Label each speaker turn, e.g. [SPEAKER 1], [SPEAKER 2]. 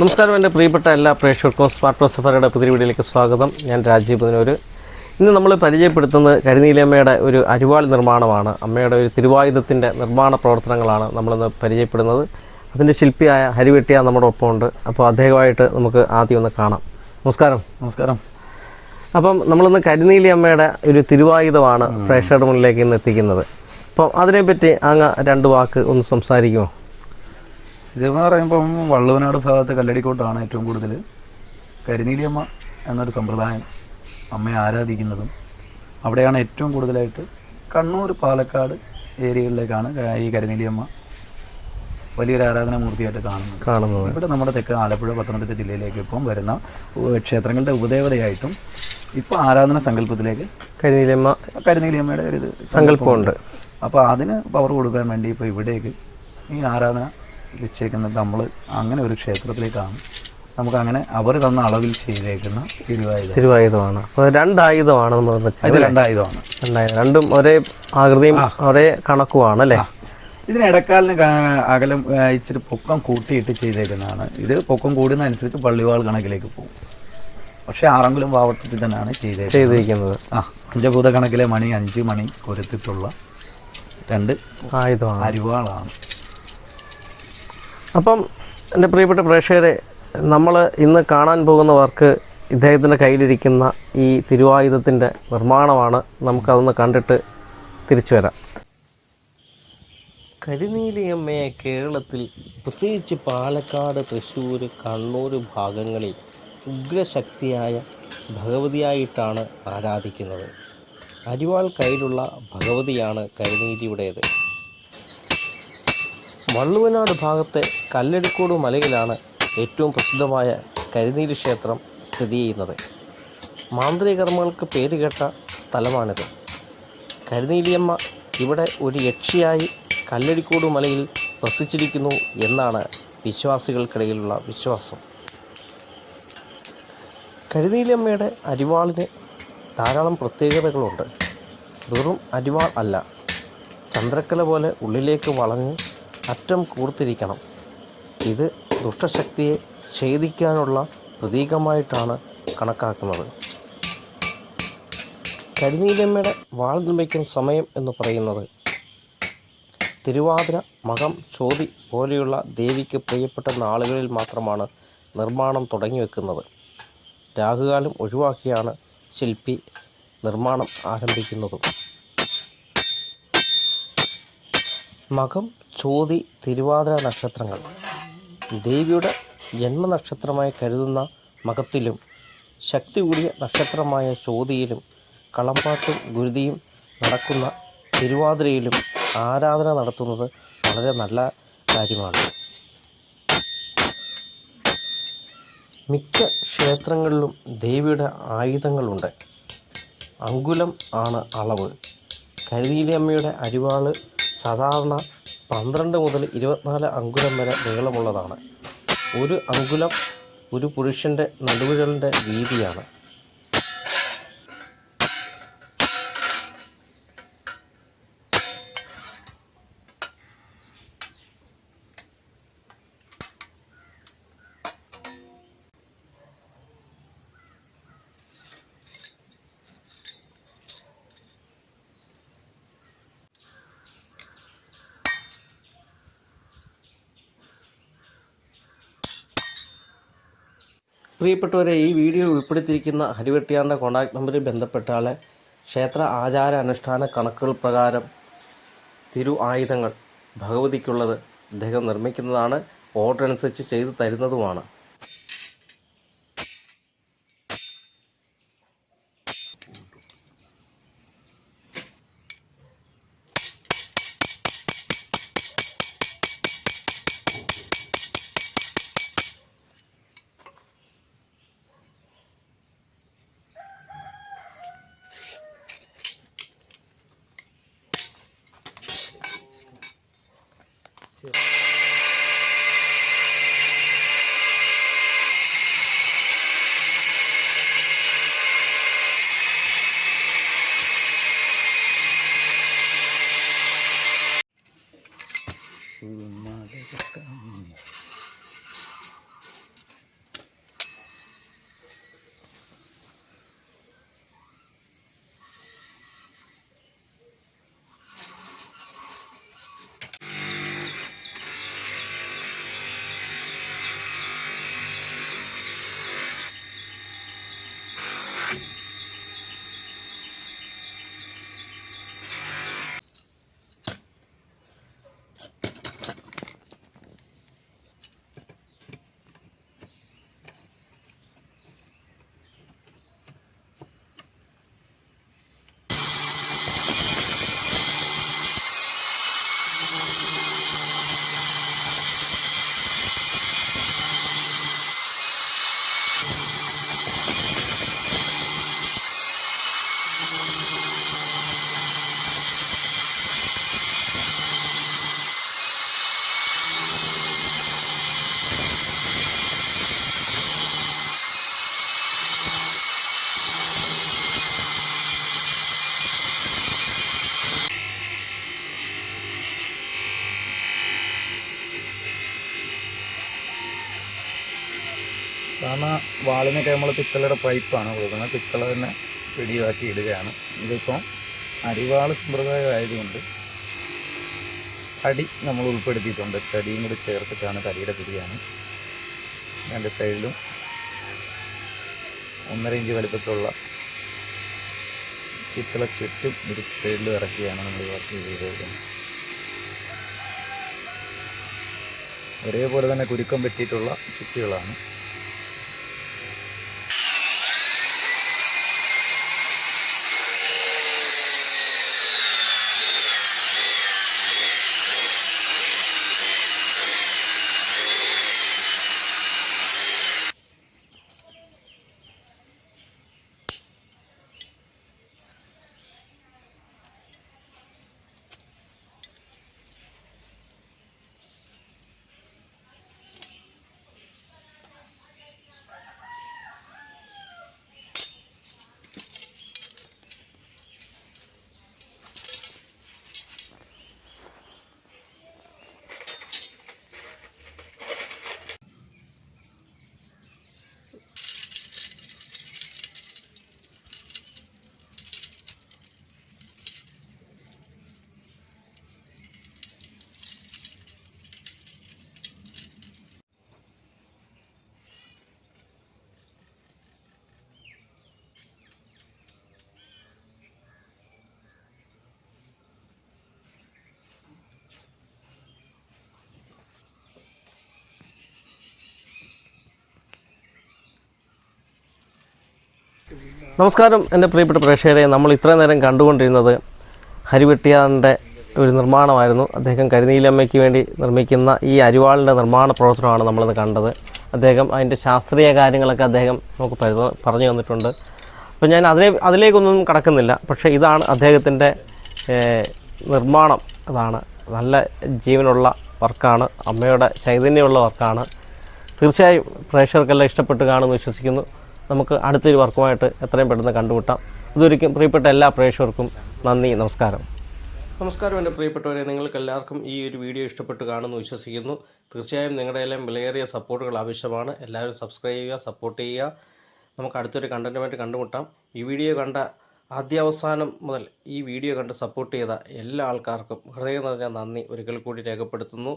[SPEAKER 1] നമസ്കാരം, എൻ്റെ പ്രിയപ്പെട്ട എല്ലാ പ്രേക്ഷകർക്കും സ്മാർട്ട് സഫാരിയുടെ പുതിയ വീഡിയോയിലേക്ക് സ്വാഗതം. ഞാൻ രാജീവ് പുതിനൂര്. ഇന്ന് നമ്മൾ പരിചയപ്പെടുത്തുന്നത് കരിനീലിയമ്മയുടെ ഒരു അരിവാൾ നിർമ്മാണമാണ്. അമ്മയുടെ ഒരു തിരുവായുധത്തിൻ്റെ നിർമ്മാണ പ്രവർത്തനങ്ങളാണ് നമ്മളിന്ന് പരിചയപ്പെടുന്നത്. അതിൻ്റെ ശില്പിയായ ഹരിവെട്ടിയ നമ്മുടെ ഒപ്പമുണ്ട്. അപ്പോൾ അദ്ദേഹമായിട്ട് നമുക്ക് ആദ്യം ഒന്ന് കാണാം. നമസ്കാരം. അപ്പം നമ്മളിന്ന് കരിനീലിയമ്മയുടെ ഒരു തിരുവായുധമാണ് പ്രേക്ഷകരുടെ മുന്നിലേക്ക് ഇന്ന് എത്തിക്കുന്നത്. അപ്പം അതിനെപ്പറ്റി അങ്ങ് രണ്ട് വാക്ക് ഒന്ന് സംസാരിക്കുമോ?
[SPEAKER 2] ഇതെന്ന് പറയുമ്പം വള്ളുവനാട് ഭാഗത്ത് കല്ലടിക്കോട്ടാണ് ഏറ്റവും കൂടുതൽ കരിനീലിയമ്മ എന്നൊരു സമ്പ്രദായം അമ്മയെ ആരാധിക്കുന്നതും. അവിടെയാണ് ഏറ്റവും കൂടുതലായിട്ട് കണ്ണൂർ, പാലക്കാട് ഏരിയകളിലേക്കാണ് ഈ കരിനീലിയമ്മ വലിയൊരു ആരാധനാമൂർത്തിയായിട്ട് കാണുന്നത്. ഇവിടെ നമ്മുടെ തെക്ക് ആലപ്പുഴ, പത്തനംതിട്ട ജില്ലയിലേക്ക് ഇപ്പം വരുന്ന ക്ഷേത്രങ്ങളുടെ ഉപദേവതയായിട്ടും ഇപ്പോൾ ആരാധന സങ്കല്പത്തിലേക്ക് കരിനീലിയമ്മയുടെ ഒരു
[SPEAKER 1] സങ്കല്പമുണ്ട്.
[SPEAKER 2] അപ്പോൾ അതിന് പവർ കൊടുക്കാൻ വേണ്ടി ഇപ്പോൾ ഇവിടേക്ക് ഈ ആരാധന വെച്ചേക്കുന്നത് നമ്മൾ അങ്ങനെ ഒരു ക്ഷേത്രത്തിലേക്കാണ്. നമുക്കങ്ങനെ അവർ തന്ന അളവിൽ ചെയ്തേക്കുന്ന
[SPEAKER 1] തിരുവായുധമാണ്. അപ്പോൾ രണ്ടായുധമാണ്
[SPEAKER 2] ഇത് രണ്ടായുധമാണ്.
[SPEAKER 1] രണ്ടും ഒരേ ആകൃതിയും ഒരേ കണക്കുമാണ് അല്ലേ?
[SPEAKER 2] ഇതിന് ഇടക്കാലിന് അകലം ഇച്ചിരി പൊക്കം കൂട്ടിയിട്ട് ചെയ്തേക്കുന്നതാണ്. ഇത് പൊക്കം കൂടുന്നതനുസരിച്ച് പള്ളിവാൾ കണക്കിലേക്ക് പോകും. പക്ഷേ 6 അങ്കുലം പാവട്ടത്തിൽ തന്നെയാണ് ചെയ്തിരിക്കുന്നത്. പഞ്ചഭൂത കണക്കിലെ മണി 5 മണി കൊരുത്തിട്ടുള്ള 2 അരിവാളാണ്.
[SPEAKER 1] അപ്പം എൻ്റെ പ്രിയപ്പെട്ട പ്രേക്ഷകരെ, നമ്മൾ ഇന്ന് കാണാൻ പോകുന്നവർക്ക് ഇദ്ദേഹത്തിൻ്റെ കയ്യിലിരിക്കുന്ന ഈ തിരുവായുധത്തിൻ്റെ നിർമ്മാണമാണ്. നമുക്കതൊന്ന് കണ്ടിട്ട് തിരിച്ചു വരാം. കരിനീലിയമ്മയെ കേരളത്തിൽ, പ്രത്യേകിച്ച് പാലക്കാട്, തൃശ്ശൂർ, കണ്ണൂർ ഭാഗങ്ങളിൽ ഉഗ്രശക്തിയായ ഭഗവതിയായിട്ടാണ് ആരാധിക്കുന്നത്. അരിവാൾ കയ്യിലുള്ള ഭഗവതിയാണ് കരിനീലിയുടേത്. വള്ളുവനാട് ഭാഗത്തെ കല്ലടിക്കോട് മലയിലാണ് ഏറ്റവും പ്രസിദ്ധമായ കരിനീലി ക്ഷേത്രം സ്ഥിതി ചെയ്യുന്നത്. മാന്ത്രിക കർമ്മങ്ങൾക്ക് പേരുകേട്ട സ്ഥലമാണിത്. കരിനീലിയമ്മ ഇവിടെ ഒരു യക്ഷിയായി കല്ലടിക്കോട് മലയിൽ വസിച്ചിരിക്കുന്നു എന്നാണ് വിശ്വാസികൾക്കിടയിലുള്ള വിശ്വാസം. കരിനീലിയമ്മയുടെ അരിവാളിന് ധാരാളം പ്രത്യേകതകളുണ്ട്. വെറും അരിവാൾ അല്ല, ചന്ദ്രക്കല പോലെ ഉള്ളിലേക്ക് വളഞ്ഞ് അറ്റം കൂർത്തിരിക്കണം. ഇത് ദുഷ്ടശക്തിയെ ഛേദിക്കാനുള്ള പ്രതീകമായിട്ടാണ് കണക്കാക്കുന്നത്. കരിനീലിയമ്മയുടെ വാൾ നിർമ്മിക്കുന്ന സമയം എന്ന് പറയുന്നത് തിരുവാതിര, മകം, ചോതി പോലെയുള്ള ദേവിക്ക് പ്രിയപ്പെട്ട നാളുകളിൽ മാത്രമാണ് നിർമ്മാണം തുടങ്ങി വെക്കുന്നത്. രാഹുകാലം ഒഴിവാക്കിയാണ് ശില്പി നിർമ്മാണം ആരംഭിക്കുന്നതും. മകം, ചോതി, തിരുവാതിര നക്ഷത്രങ്ങൾ ദേവിയുടെ ജന്മനക്ഷത്രമായി കരുതുന്ന മകത്തിലും ശക്തി കൂടിയ നക്ഷത്രമായ ചോതിയിലും കളമ്പാട്ടും ഗുരുതിയും നടക്കുന്ന തിരുവാതിരയിലും ആരാധന നടത്തുന്നത് വളരെ നല്ല കാര്യമാണ്. മിക്ക ക്ഷേത്രങ്ങളിലും ദേവിയുടെ ആയുധങ്ങളുണ്ട്. അങ്കുലം ആണ് അളവ്. കരിനീലിയമ്മയുടെ അരിവാള് സാധാരണ 12 മുതൽ 24 അങ്കുലം വരെ നീളമുള്ളതാണ്. 1 അങ്കുലം ഒരു പുരുഷൻ്റെ നടുവിരലിൻ്റെ വീതിയാണ്. പ്രിയപ്പെട്ടവരെ, ഈ വീഡിയോ ഉൾപ്പെടുത്തിയിരിക്കുന്ന ഹരിവെട്ടിയാറിൻ്റെ കോൺടാക്ട് നമ്പറിൽ ബന്ധപ്പെട്ടാൽ ക്ഷേത്ര ആചാര അനുഷ്ഠാന കണക്കുകൾ പ്രകാരം തിരു ആയുധങ്ങൾ ഭഗവതിക്കുള്ളത് അദ്ദേഹം നിർമ്മിക്കുന്നതാണ്. ഓർഡർ അനുസരിച്ച് ചെയ്തു തരുന്നതുമാണ്.
[SPEAKER 2] കാരണം വാളിനൊക്കെ നമ്മൾ പിത്തളയുടെ പൈപ്പാണ് കൊടുക്കുന്നത്. പിത്തള തന്നെ പിടിയാക്കി ഇടുകയാണ്. ഇതിപ്പം അരിവാൾ സമ്പ്രദായം ആയതുകൊണ്ട് തടി നമ്മൾ ഉൾപ്പെടുത്തിയിട്ടുണ്ട്. തടിയും കൂടി ചേർത്തിട്ടാണ് തടിയുടെ പിടിയാണ്. രണ്ട് സൈഡിലും 1.5 ഇഞ്ച് വലിപ്പത്തിലുള്ള പിത്തള ചുറ്റും ഒരു സൈഡിലും ഇറക്കിയാണ് നമ്മൾ വർക്ക് ചെയ്തിരിക്കുന്നത്. ഒരേപോലെ തന്നെ കുരുക്കം പറ്റിയിട്ടുള്ള ചുറ്റുകളാണ്.
[SPEAKER 1] നമസ്കാരം എൻ്റെ പ്രിയപ്പെട്ട പ്രേക്ഷകരെ. നമ്മൾ ഇത്രയും നേരം കണ്ടുകൊണ്ടിരുന്നത് ഹരിവെട്ടിയാറിൻ്റെ ഒരു നിർമ്മാണമായിരുന്നു. അദ്ദേഹം കരിനീലമ്മയ്ക്ക് വേണ്ടി നിർമ്മിക്കുന്ന ഈ അരിവാളിൻ്റെ നിർമ്മാണ പ്രവർത്തനമാണ് നമ്മളിന്ന് കണ്ടത്. അദ്ദേഹം അതിൻ്റെ ശാസ്ത്രീയ കാര്യങ്ങളൊക്കെ അദ്ദേഹം നമുക്ക് പറഞ്ഞു തന്നിട്ടുണ്ട്. അപ്പോൾ ഞാൻ അതിലേക്കൊന്നും കടക്കുന്നില്ല. പക്ഷേ ഇതാണ് അദ്ദേഹത്തിൻ്റെ നിർമ്മാണം. അതാണ് നല്ല ജീവനുള്ള വർക്കാണ്, അമ്മയുടെ ചൈതന്യമുള്ള വർക്കാണ്. തീർച്ചയായും പ്രേക്ഷകർക്കെല്ലാം ഇഷ്ടപ്പെട്ട് കാണുമെന്ന് വിശ്വസിക്കുന്നു. നമുക്ക് അടുത്തൊരു വർക്കുമായിട്ട് എത്രയും പെട്ടെന്ന് കണ്ടുമുട്ടാം. ഇതൊരിക്കും പ്രിയപ്പെട്ട എല്ലാ പ്രേക്ഷകർക്കും നന്ദി, നമസ്കാരം. നമസ്കാരം എൻ്റെ പ്രിയപ്പെട്ടവരെ, നിങ്ങൾക്ക് എല്ലാവർക്കും ഈ ഒരു വീഡിയോ ഇഷ്ടപ്പെട്ട് കാണുമെന്ന് വിശ്വസിക്കുന്നു. തീർച്ചയായും നിങ്ങളുടെ എല്ലാം വിലയേറിയ സപ്പോർട്ടുകൾ ആവശ്യമാണ്. എല്ലാവരും സബ്സ്ക്രൈബ് ചെയ്യുക, സപ്പോർട്ട് ചെയ്യുക. നമുക്ക് അടുത്തൊരു കണ്ടൻറ്റുമായിട്ട് കണ്ടുമുട്ടാം. ഈ വീഡിയോ കണ്ട ആദ്യാവസാനം മുതൽ ഈ വീഡിയോ കണ്ട് സപ്പോർട്ട് ചെയ്ത എല്ലാ ആൾക്കാർക്കും ഹൃദയം നിറഞ്ഞ നന്ദി ഒരിക്കൽ കൂടി രേഖപ്പെടുത്തുന്നു.